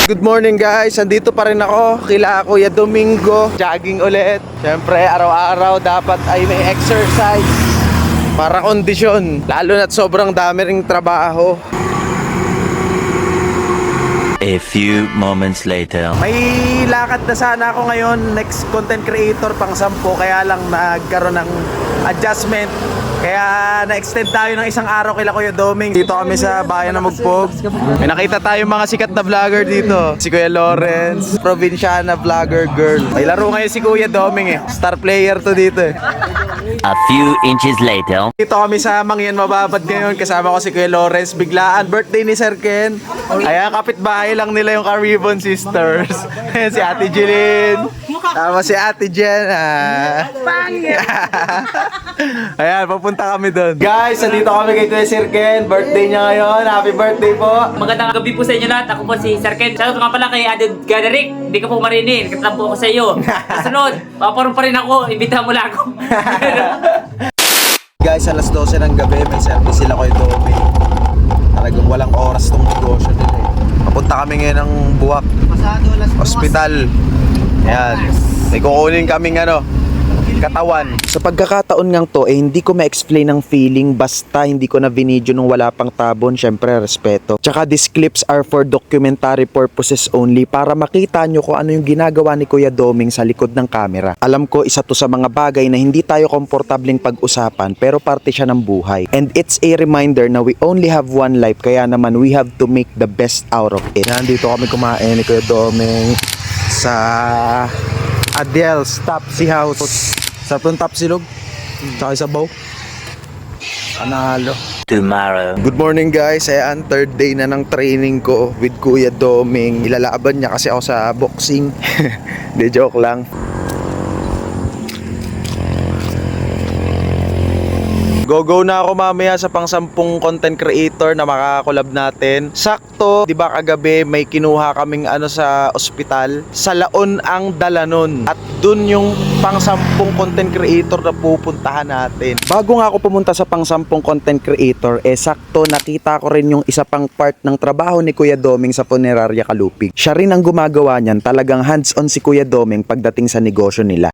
Good morning guys, andito pa rin ako kila Kuya Domingo. Jogging ulit. Siyempre araw-araw dapat ay may exercise para kondisyon. Lalo na't sobrang dami ring trabaho. A few moments later. May lakad na sana ako ngayon, next content creator pang 10, kaya lang nagkaroon ng adjustment. Kaya na-extend tayo ng isang araw kila Kuya Doming. Dito kami sa bayan ng Mugpog. May nakita tayong mga sikat na vlogger dito. Si Kuya Lawrence, probinsyana vlogger girl. May laro ngayon si Kuya Doming eh. Star player to dito eh. A few inches later. Dito kami sa Mangyan Mababad ngayon. Kasama ko si Kuya Lawrence. Biglaan, birthday ni Sir Ken. Ayan, kapitbahay lang nila yung Caribon Sisters. Ayan, si Ate Jeline. Tama si Ate Jen. Ayan, papunta kami doon. Guys, nandito kami kay Kuya Sir Ken. Birthday niya ngayon. Happy birthday po. Magandang gabi po sa inyo lahat. Ako po si Sir Ken. Shoutout nga pala kay Aded Gaderick. Hindi ka po marinig. Katlang po ako sa iyo. Kasunod, paparong pa rin ako. Imbitahan mo lang ako. Guys, alas 12 ng gabi. May service sila kay Domi. Talagang walang oras tong negosyo nila eh. Papunta kami ngayon ng Buwak Hospital. Ayan. May kukunin kaming katawan. Sa pagkakataon ngang to, hindi ko ma-explain ang feeling basta hindi ko na binidyo nung wala pang tabon. Syempre, respeto. Tsaka these clips are for documentary purposes only para makita nyo kung ano yung ginagawa ni Kuya Doming sa likod ng camera. Alam ko, isa to sa mga bagay na hindi tayo komportabling pag-usapan pero parte siya ng buhay. And it's a reminder na we only have one life kaya naman we have to make the best out of it. Yan, dito kami kumain ni Kuya Doming sa Adel's Tapsi House. Sa itong Tapsilog, tsaka sa Baw. Analo. Tomorrow. Good morning guys, ayan, third day na ng training ko with Kuya Doming. Ilalaban niya kasi ako sa boxing. Hindi, joke lang. Go na ako mamaya sa pang 10 content creator na makakakolab natin. Sakto, di ba kagabi may kinuha kaming sa ospital. Sa Laon ang Dalanon. At dun yung pang 10 content creator na pupuntahan natin. Bago nga ako pumunta sa pang 10 content creator, sakto nakita ko rin yung isa pang part ng trabaho ni Kuya Doming sa Funeraria Kalupig. Siya rin ang gumagawa niyan. Talagang hands-on si Kuya Doming pagdating sa negosyo nila.